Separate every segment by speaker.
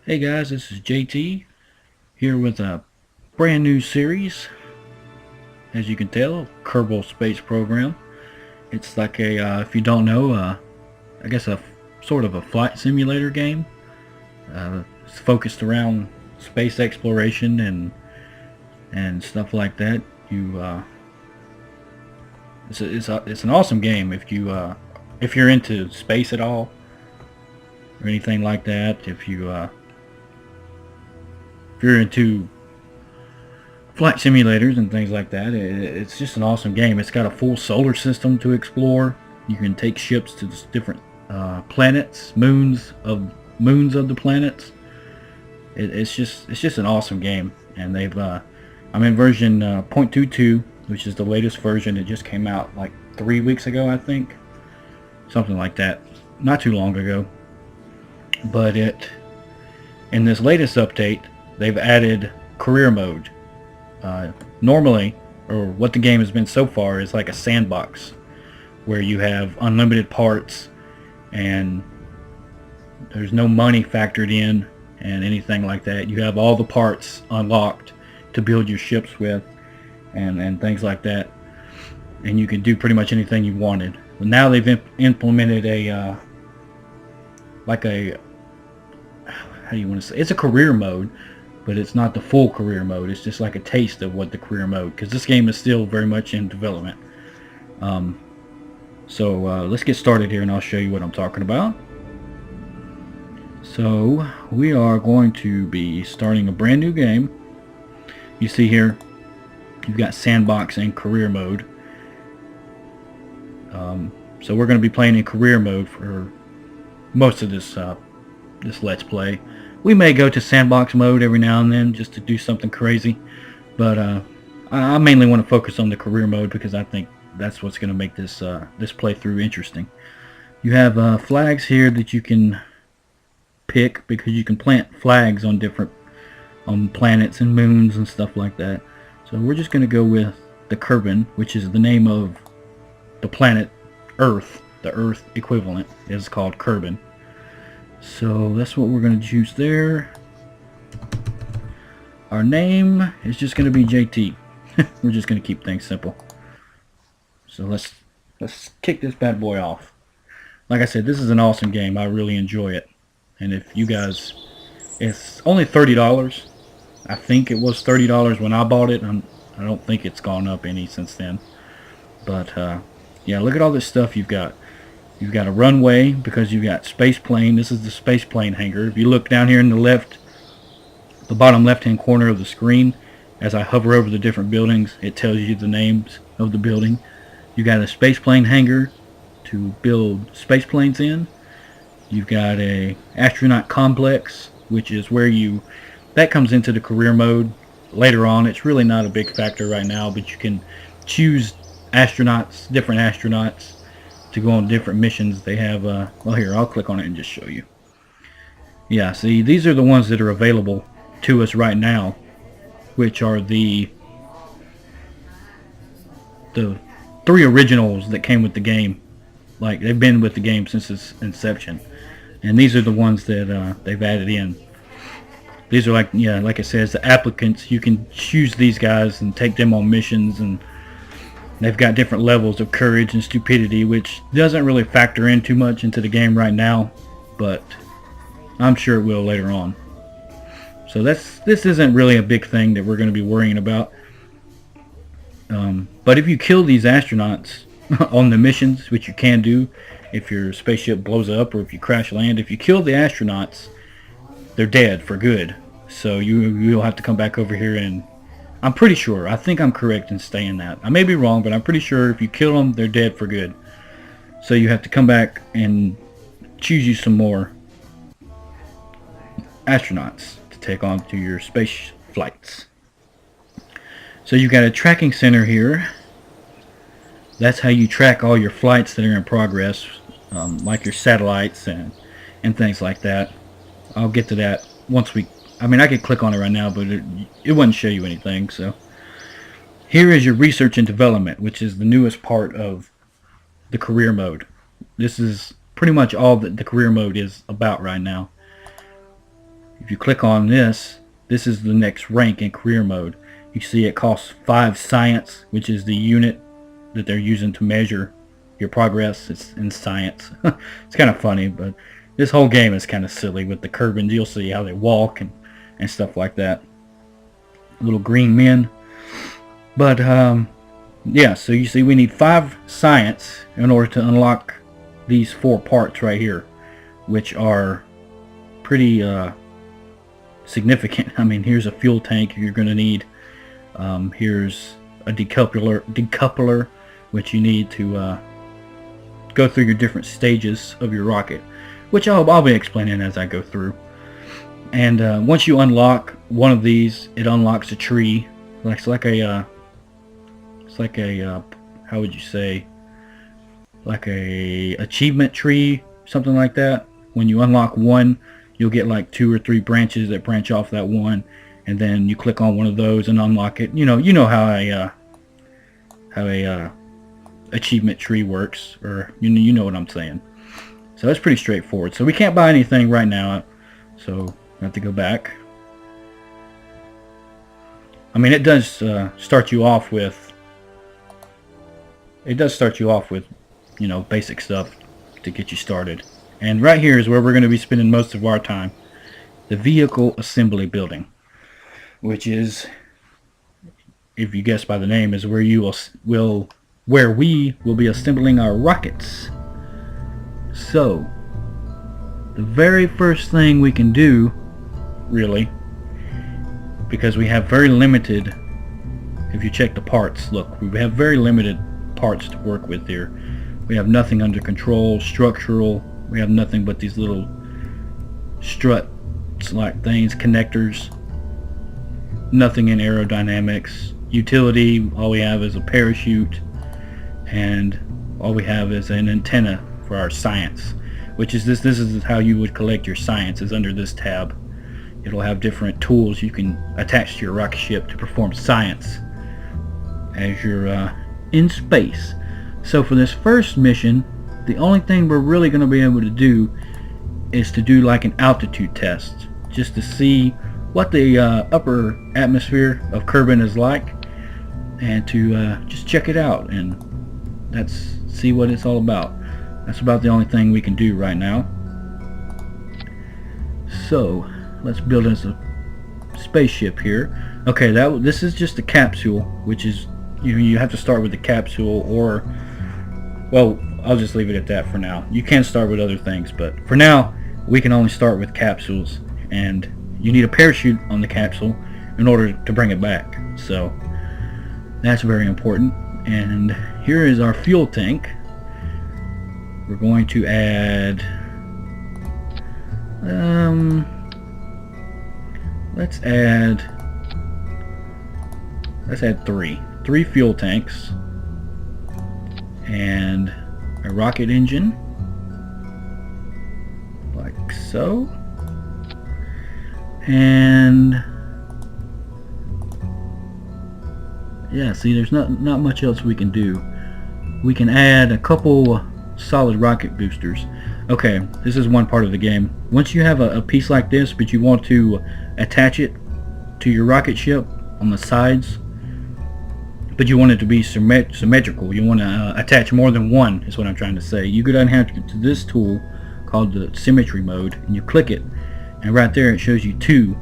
Speaker 1: Hey guys, this is JT here with a brand new series. As you can tell, Kerbal Space Program. It's like a, if you don't know, I guess a sort of a flight simulator game. It's focused around space exploration and stuff like that. It's an awesome game if you're into space at all or anything like that. If you're into flight simulators and things like that, it's just an awesome game. It's got a full solar system to explore. You can take ships to different planets, moons of the planets. It's just an awesome game, and I'm in version 0.22, which is the latest version. It just came out like 3 weeks ago, I think, something like that, not too long ago. But in this latest update, they've added career mode. Normally, or what the game has been so far, is like a sandbox where you have unlimited parts and there's no money factored in and anything like that. You have all the parts unlocked to build your ships with and things like that, and you can do pretty much anything you wanted. But now they've implemented a how do you want to say, it's a career mode, but it's not the full career mode. It's just like a taste of what the career mode, because this game is still very much in development. So let's get started here and I'll show you what I'm talking about. So we are going to be starting a brand new game. You see here you've got sandbox and career mode. So we're going to be playing in career mode for most of this Let's Play. We may go to sandbox mode every now and then just to do something crazy, but I mainly want to focus on the career mode because I think that's what's going to make this playthrough interesting. You have flags here that you can pick because you can plant flags on different planets and moons and stuff like that. So we're just going to go with the Kerbin, which is the name of the planet Earth. The Earth equivalent is called Kerbin. So that's what we're going to choose there. Our name is just going to be JT. We're just going to keep things simple. So let's kick this bad boy off. Like I said, this is an awesome game. I really enjoy it. And if you guys, it's only $30. I think it was $30 when I bought it. I don't think it's gone up any since then. But yeah, look at all this stuff you've got. You've got a runway because you've got space plane. This is the space plane hangar. If you look down here in the bottom left-hand corner of the screen, as I hover over the different buildings, it tells you the names of the building. You got a space plane hangar to build space planes in. You've got a astronaut complex, which is where that comes into the career mode later on. It's really not a big factor right now, but you can choose different astronauts to go on different missions. They have well, here, I'll click on it and just show you. Yeah, see, these are the ones that are available to us right now, which are the 3 originals that came with the game. Like, they've been with the game since its inception, and these are the ones that they've added in. These are like I said, it's the applicants. You can choose these guys and take them on missions, and they've got different levels of courage and stupidity, which doesn't really factor in too much into the game right now, but I'm sure it will later on. So this isn't really a big thing that we're going to be worrying about. But if you kill these astronauts on the missions, which you can do if your spaceship blows up or if you crash land, if you kill the astronauts, they're dead for good. So you'll have to come back over here, and I'm pretty sure, I think I'm correct in saying that. I may be wrong, but I'm pretty sure if you kill them, they're dead for good. So you have to come back and choose you some more astronauts to take on to your space flights. So you've got a tracking center here. That's how you track all your flights that are in progress, like your satellites and things like that. I'll get to that once I could click on it right now, but it wouldn't show you anything. So here is your research and development, which is the newest part of the career mode. This is pretty much all that the career mode is about right now. If you click on this, this is the next rank in career mode. You see it costs 5 science, which is the unit that they're using to measure your progress. It's in science. It's kind of funny, but this whole game is kind of silly with the Kerbals. You'll see how they walk and stuff like that. Little green men. But yeah, so you see we need 5 science in order to unlock these 4 parts right here, which are pretty significant. I mean, here's a fuel tank you're going to need. Here's a decoupler, which you need to go through your different stages of your rocket, which I'll be explaining as I go through. And once you unlock one of these, it unlocks a tree. It's like a how would you say, like a achievement tree, something like that. When you unlock one, you'll get like 2 or 3 branches that branch off that one, and then you click on one of those and unlock it. You know how a achievement tree works, or you know what I'm saying. So that's pretty straightforward. So we can't buy anything right now, so I have to go back. I mean, it does start you off with basic stuff to get you started. And right here is where we're going to be spending most of our time, the vehicle assembly building, which is, if you guess by the name, is where we will be assembling our rockets. So the very first thing we can do, really, because we have very limited, if you check the parts, look, we have very limited parts to work with here. We have nothing under control, structural, we have nothing but these little struts like things, connectors, nothing in aerodynamics. Utility, all we have is a parachute, and all we have is an antenna for our science, which is this is how you would collect your science, is under this tab. It'll have different tools you can attach to your rocket ship to perform science as you're in space. So for this first mission, the only thing we're really going to be able to do is to do like an altitude test, just to see what the upper atmosphere of Kerbal is like, and to just check it out and see what it's all about. That's about the only thing we can do right now. So let's build us a spaceship here. Okay, this is just a capsule, which is, you have to start with the capsule, or, well, I'll just leave it at that for now. You can start with other things, but for now we can only start with capsules, and you need a parachute on the capsule in order to bring it back. So that's very important. And here is our fuel tank. We're going to add let's add 3 fuel tanks and a rocket engine, like so. And yeah, see, there's not much else we can do. We can add a couple solid rocket boosters. Okay, this is one part of the game. Once you have a piece like this, but you want to attach it to your rocket ship on the sides, but you want it to be symmetrical, you want to attach more than one, is what I'm trying to say. You go down here to this tool called the symmetry mode, and you click it, and right there it shows you 2.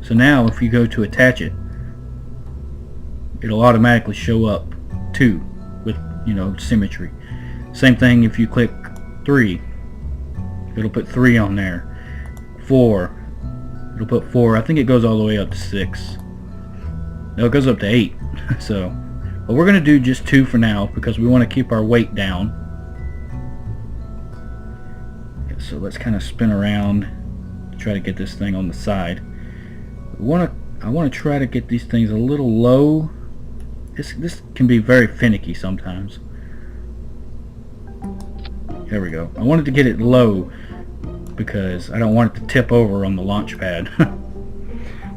Speaker 1: So now if you go to attach it, it'll automatically show up 2 with, symmetry. Same thing if you click 3, it'll put 3 on there. 4, it'll put 4. I think it goes all the way up to 6. No, it goes up to 8. So, but we're going to do just 2 for now because we want to keep our weight down. So let's kind of spin around to try to get this thing on the side. I want to try to get these things a little low. This can be very finicky sometimes. There we go. I wanted to get it low because I don't want it to tip over on the launch pad.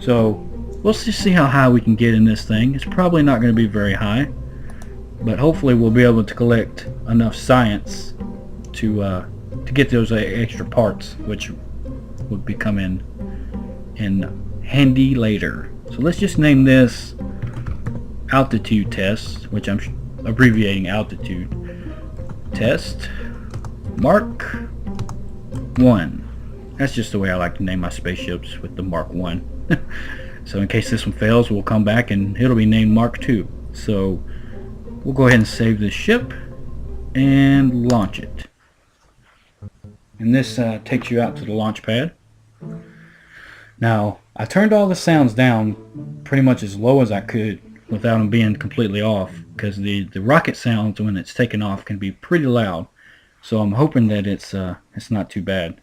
Speaker 1: So let's just see how high we can get in this thing. It's probably not going to be very high, but hopefully we'll be able to collect enough science to get those extra parts, which would become in and handy later. So let's just name this altitude test, which I'm abbreviating altitude test Mark 1. That's just the way I like to name my spaceships, with the Mark 1. So in case this one fails, we'll come back and it'll be named Mark 2. So we'll go ahead and save this ship and launch it. And this takes you out to the launch pad. Now, I turned all the sounds down pretty much as low as I could without them being completely off, because the rocket sounds when it's taken off can be pretty loud. So I'm hoping that it's not too bad.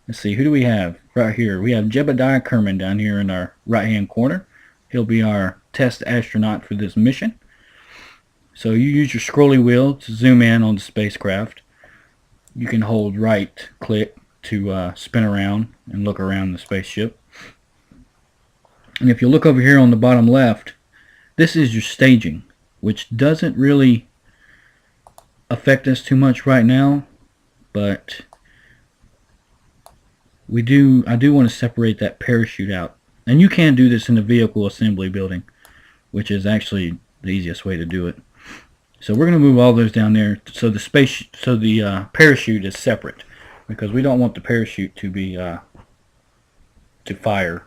Speaker 1: Let's see, who do we have right here? We have Jebediah Kerman down here in our right hand corner. He'll be our test astronaut for this mission. So you use your scrolly wheel to zoom in on the spacecraft. You can hold right click to spin around and look around the spaceship. And if you look over here on the bottom left, this is your staging, which doesn't really affect us too much right now, but I do want to separate that parachute out. And you can do this in the vehicle assembly building, which is actually the easiest way to do it. So we're going to move all those down there so the parachute is separate, because we don't want the parachute to be to fire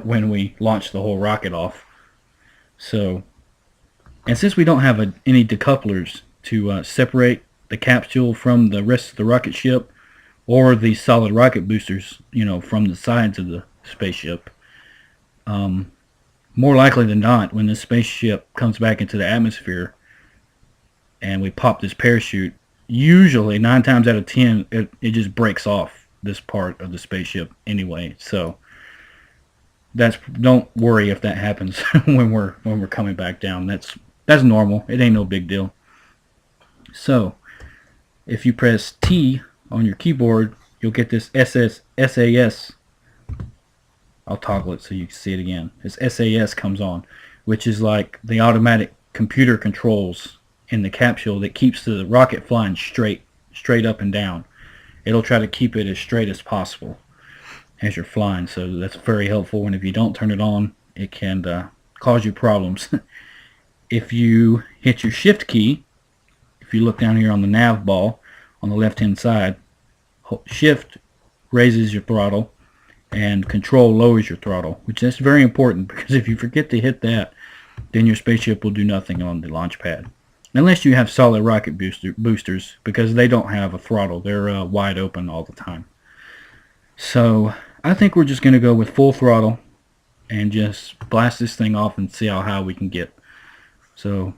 Speaker 1: when we launch the whole rocket off. So, and since we don't have any decouplers to separate the capsule from the rest of the rocket ship, or the solid rocket boosters, from the sides of the spaceship, more likely than not, when the spaceship comes back into the atmosphere and we pop this parachute, usually 9 times out of 10 it just breaks off this part of the spaceship anyway. So don't worry if that happens when we're coming back down. That's normal. It ain't no big deal. So if you press T on your keyboard, you'll get this SAS. I'll toggle it so you can see it again. This SAS comes on, which is like the automatic computer controls in the capsule that keeps the rocket flying straight up and down. It'll try to keep it as straight as possible as you're flying, so that's very helpful. And if you don't turn it on, it can cause you problems. If you hit your shift key, if you look down here on the nav ball on the left hand side, shift raises your throttle and control lowers your throttle, which is very important, because if you forget to hit that, then your spaceship will do nothing on the launch pad, unless you have solid rocket boosters, because they don't have a throttle. They're wide open all the time. So I think we're just going to go with full throttle and just blast this thing off and see how high we can get. So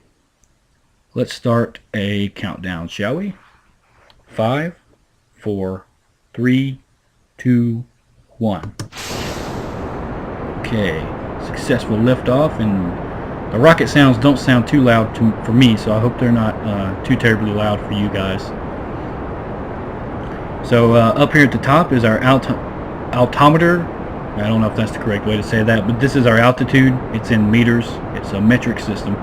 Speaker 1: let's start a countdown, shall we? 5, 4, 3, 2, 1. Okay, successful liftoff, and the rocket sounds don't sound too loud for me, so I hope they're not too terribly loud for you guys. So up here at the top is our altimeter. I don't know if that's the correct way to say that, but this is our altitude. It's in meters. It's a metric system,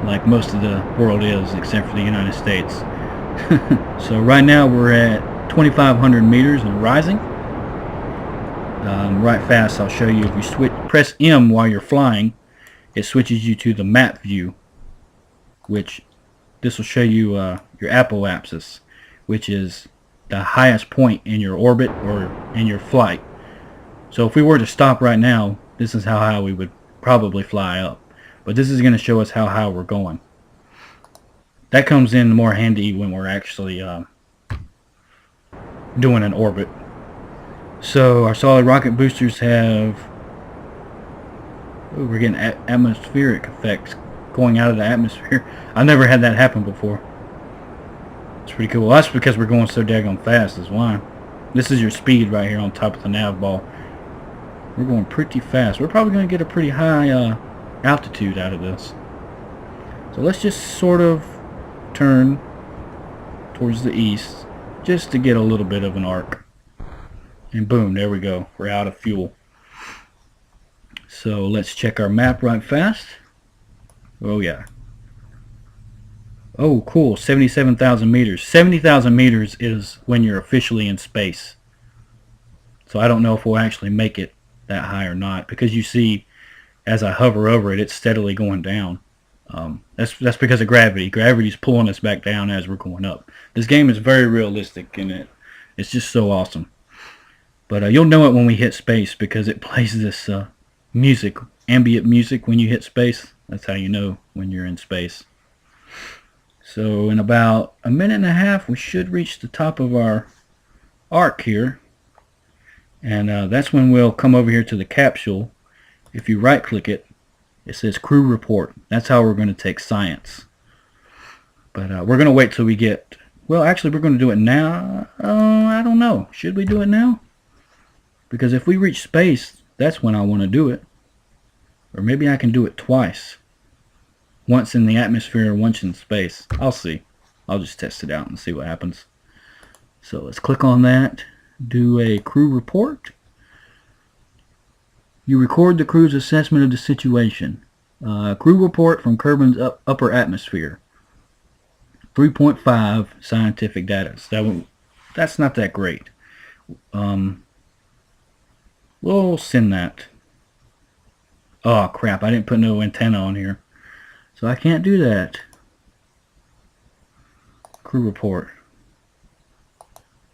Speaker 1: like most of the world is, except for the United States. So right now we're at 2,500 meters and rising. Right fast, I'll show you. If you press M while you're flying, it switches you to the map view, which this will show you your apoapsis, which is the highest point in your orbit or in your flight. So if we were to stop right now, this is how high we would probably fly up. But this is going to show us how high we're going. That comes in more handy when we're actually doing an orbit. So our solid rocket boosters have... Ooh, we're getting atmospheric effects going out of the atmosphere. I've never had that happen before. It's pretty cool. That's because we're going so daggone fast is why. This is your speed right here on top of the nav ball. We're going pretty fast. We're probably going to get a pretty high altitude out of this. So let's just sort of turn towards the east just to get a little bit of an arc. And boom, there we go. We're out of fuel. So let's check our map right fast. Oh yeah. Oh cool, 77,000 meters. 70,000 meters is when you're officially in space. So I don't know if we'll actually make it that high or not, because you see as I hover over it, it's steadily going down. That's because of gravity. Gravity's pulling us back down as we're going up. This game is very realistic, and it's just so awesome. But you'll know it when we hit space, because it plays this music, ambient music, when you hit space. That's how you know when you're in space. So in about a minute and a half, we should reach the top of our arc here. And that's when we'll come over here to the capsule. If you right click it, it says crew report. That's how we're going to take science. But we're going to wait till we get, well, actually we're going to do it now. I don't know. Should we do it now? Because if we reach space, that's when I want to do it. Or maybe I can do it twice. Once in the atmosphere, once in space. I'll see. I'll just test it out and see what happens. So let's click on that. Do a crew report. You record the crew's assessment of the situation. Crew report from Kerbin's upper atmosphere. 3.5 scientific data. So that's not that great. We'll send that. Oh crap, I didn't put no antenna on here. So I can't do that. Crew report.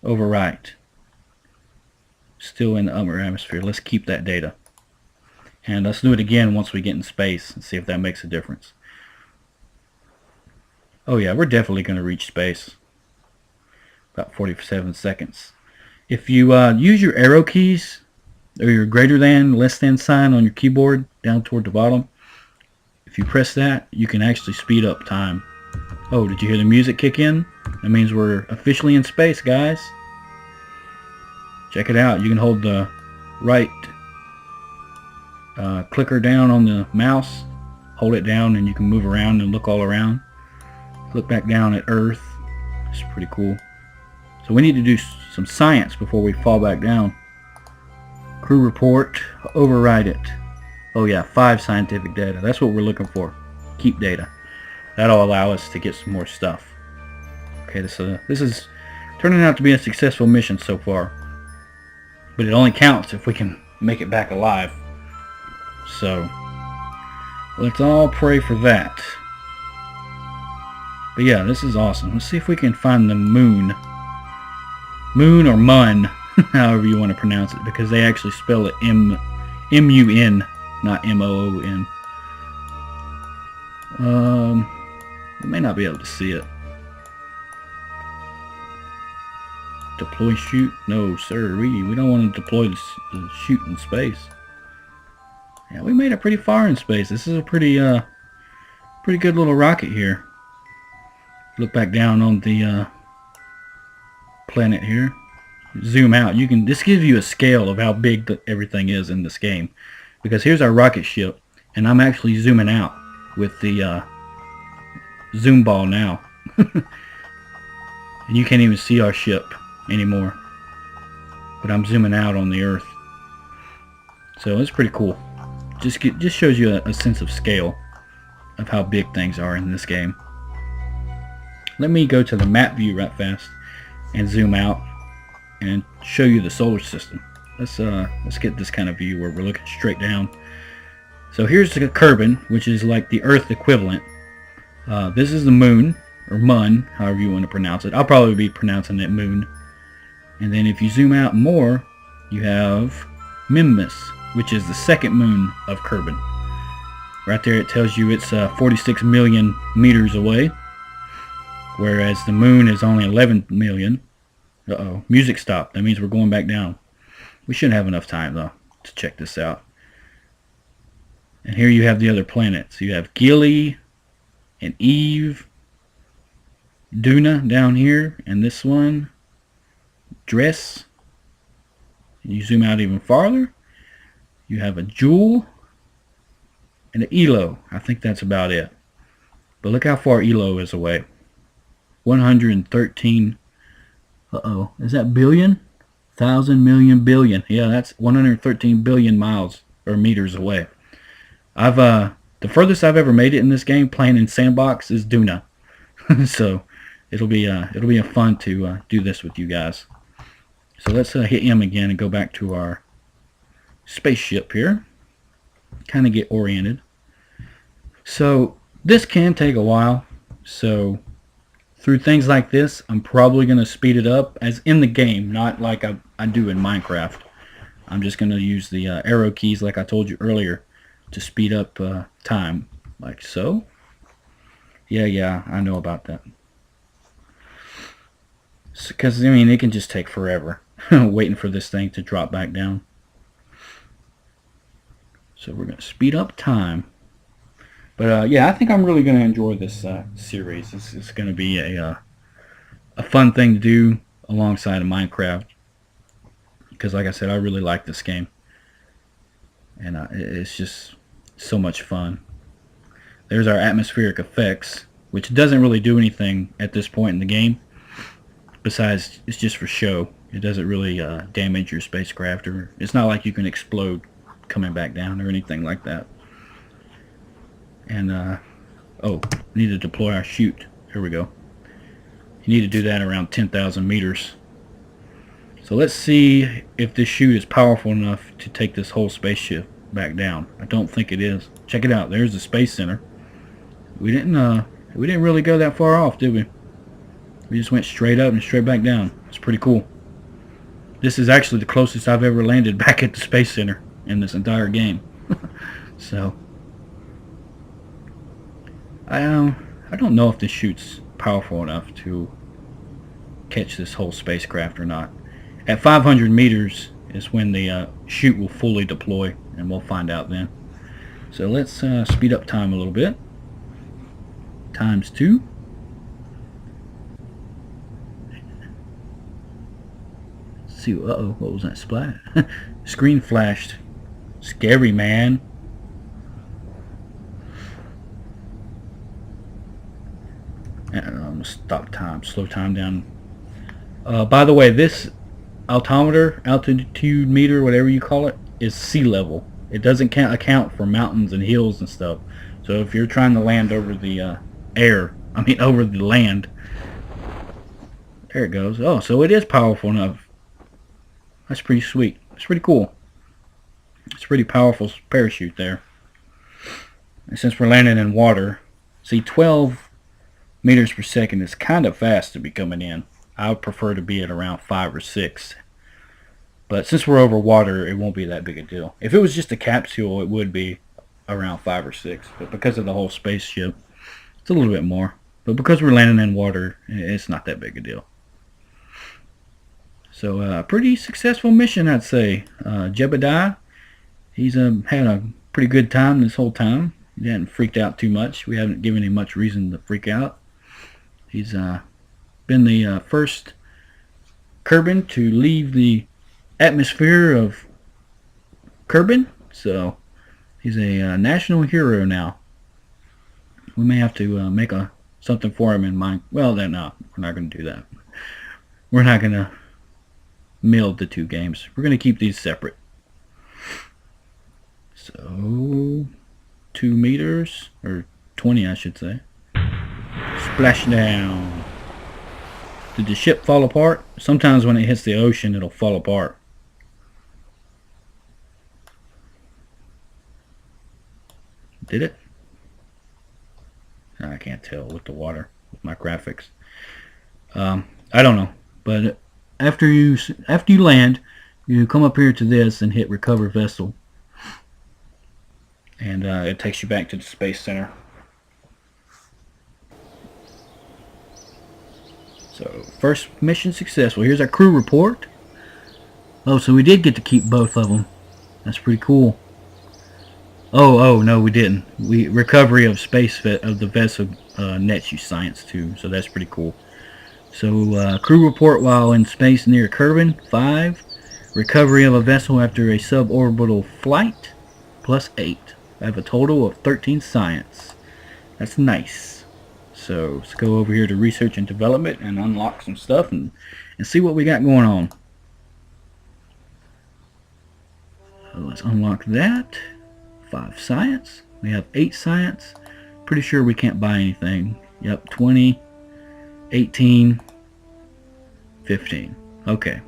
Speaker 1: Overwrite. Still in the upper atmosphere. Let's keep that data. And let's do it again once we get in space and see if that makes a difference. Oh yeah, we're definitely going to reach space. About 47 seconds. If you use your arrow keys, or your greater than, less than sign on your keyboard down toward the bottom, if you press that, you can actually speed up time. Oh, did you hear the music kick in? That means we're officially in space, guys. Check it out. You can hold the right clicker down on the mouse, hold it down, and you can move around and look all around. Look back down at Earth. It's pretty cool. So we need to do some science before we fall back down. Crew report, override it. Oh yeah, 5 scientific data. That's what we're looking for. Keep data. That'll allow us to get some more stuff. Okay, this is turning out to be a successful mission so far. But it only counts if we can make it back alive. So, let's all pray for that. But yeah, this is awesome. Let's see if we can find the moon. Moon or mun, however you want to pronounce it, because they actually spell it M-U-N, not M-O-O-N. You may not be able to see it. Deploy shoot? No, sir. We don't want to deploy the shoot in space. Yeah, we made it pretty far in space. This is a pretty good little rocket here. Look back down on the planet here. Zoom out. This gives you a scale of how big everything is in this game. Because here's our rocket ship, and I'm actually zooming out with the zoom ball now. And you can't even see our ship anymore. But I'm zooming out on the Earth. So it's pretty cool. Just shows you a sense of scale of how big things are in this game. Let me go to the map view right fast and zoom out and show you the solar system. Let's get this kind of view where we're looking straight down. So here's the Kerbin, which is like the Earth equivalent. This is the moon, or mun, however you want to pronounce it. I'll probably be pronouncing it moon. And then if you zoom out more, you have Mimbus, which is the second moon of Kerbin. Right there it tells you it's 46 million meters away, whereas the moon is only 11 million. Uh-oh, music stopped. That means we're going back down. We shouldn't have enough time though to check this out. And here you have the other planets. You have Gilly and Eve, Duna down here, and this one, Dress. And you zoom out even farther, you have a Jewel and an Elo. I think that's about it. But look how far Elo is away. 113. Uh-oh. Is that billion? Thousand, million, billion. Yeah, that's 113 billion miles or meters away. The furthest I've ever made it in this game playing in sandbox is Duna. So it'll be a fun to do this with you guys. So let's hit M again and go back to our spaceship here. Kind of get oriented. So this can take a while. So through things like this, I'm probably going to speed it up as in the game, not like I do in Minecraft. I'm just going to use the arrow keys like I told you earlier to speed up time, like so. Yeah, I know about that. Because, I mean, it can just take forever waiting for this thing to drop back down. So we're going to speed up time. But yeah, I think I'm really going to enjoy this series. This is going to be a fun thing to do alongside of Minecraft. Because like I said, I really like this game. And it's just so much fun. There's our atmospheric effects, which doesn't really do anything at this point in the game. Besides, it's just for show. It doesn't really damage your spacecraft. Or it's not like you can explode coming back down or anything like that. And, oh, we need to deploy our chute. Here we go. You need to do that around 10,000 meters. So let's see if this chute is powerful enough to take this whole spaceship back down. I don't think it is. Check it out. There's the Space Center. We didn't really go that far off, did we? We just went straight up and straight back down. It's pretty cool. This is actually the closest I've ever landed back at the Space Center in this entire game. So I don't know if this chute's powerful enough to catch this whole spacecraft or not. At 500 meters is when the chute will fully deploy, and we'll find out then. So let's speed up time a little bit. ×2. Let's see. Uh-oh, what was that splat? Screen flashed. Scary, man. I'm going to stop time, slow time down. By the way, this altimeter, altitude meter, whatever you call it, is sea level. It doesn't account for mountains and hills and stuff. So if you're trying to land over the over the land, there it goes. Oh, so it is powerful enough. That's pretty sweet. It's pretty cool. It's a pretty powerful parachute there. And since we're landing in water, see, 12 meters per second is kind of fast to be coming in. I would prefer to be at around 5 or 6. But since we're over water, it won't be that big a deal. If it was just a capsule, it would be around 5 or 6. But because of the whole spaceship, it's a little bit more. But because we're landing in water, it's not that big a deal. So a pretty successful mission, I'd say. Jebediah, he's had a pretty good time this whole time. He hadn't freaked out too much. We haven't given him much reason to freak out. He's been the first Kerbin to leave the atmosphere of Kerbin, so he's a national hero now. We may have to make something for him in mind. Well, then no, we're not going to do that. We're not going to meld the two games. We're going to keep these separate. So 2 meters, or 20 I should say. Splash down. Did the ship fall apart? Sometimes when it hits the ocean, it'll fall apart. Did it? I can't tell with the water, with my graphics. I don't know. But after you land, you come up here to this and hit recover vessel. And it takes you back to the Space Center. So, first mission successful. Here's our crew report. Oh, so we did get to keep both of them. That's pretty cool. Oh, no, we didn't. Recovery of of the vessel nets you science too, so that's pretty cool. So, crew report while in space near Kerbin, 5. Recovery of a vessel after a suborbital flight, +8. I have a total of 13 science. That's nice. So let's go over here to research and development and unlock some stuff and see what we got going on. So let's unlock that. 5 science. We have 8 science. Pretty sure we can't buy anything. Yep, 20, 18, 15. Okay.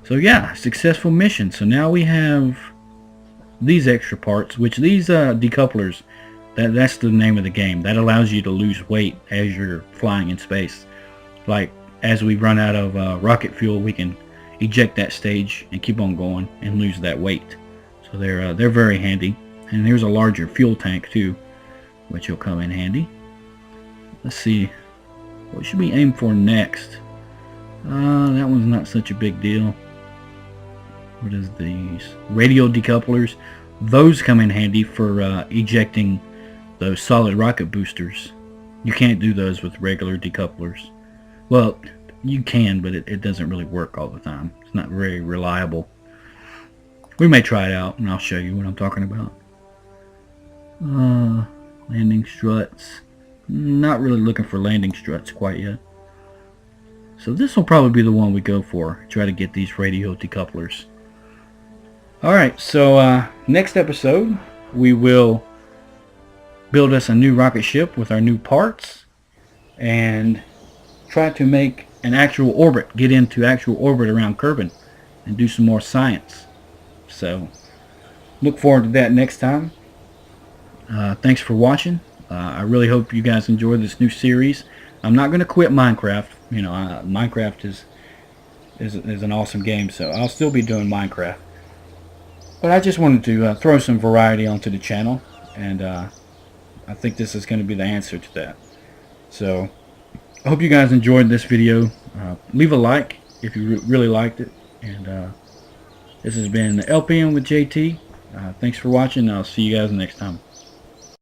Speaker 1: So yeah, successful mission. So now we have these extra parts, which these decouplers, that's the name of the game. That allows you to lose weight as you're flying in space. Like as we run out of rocket fuel, we can eject that stage and keep on going and lose that weight. So they're very handy. And there's a larger fuel tank too, which will come in handy. Let's see, what should we aim for next? That one's not such a big deal. What is these? Radio decouplers. Those come in handy for ejecting those solid rocket boosters. You can't do those with regular decouplers. Well, you can, but it doesn't really work all the time. It's not very reliable. We may try it out and I'll show you what I'm talking about. Landing struts. Not really looking for landing struts quite yet. So this will probably be the one we go for. Try to get these radio decouplers. Alright, so next episode we will build us a new rocket ship with our new parts and try to make an actual orbit, get into actual orbit around Kerbin and do some more science. So look forward to that next time. Thanks for watching. I really hope you guys enjoy this new series. I'm not going to quit Minecraft. You know, Minecraft is an awesome game, so I'll still be doing Minecraft. But I just wanted to throw some variety onto the channel, and I think this is going to be the answer to that. So I hope you guys enjoyed this video. Leave a like if you really liked it. And this has been LPinWithJT. Thanks for watching. I'll see you guys next time.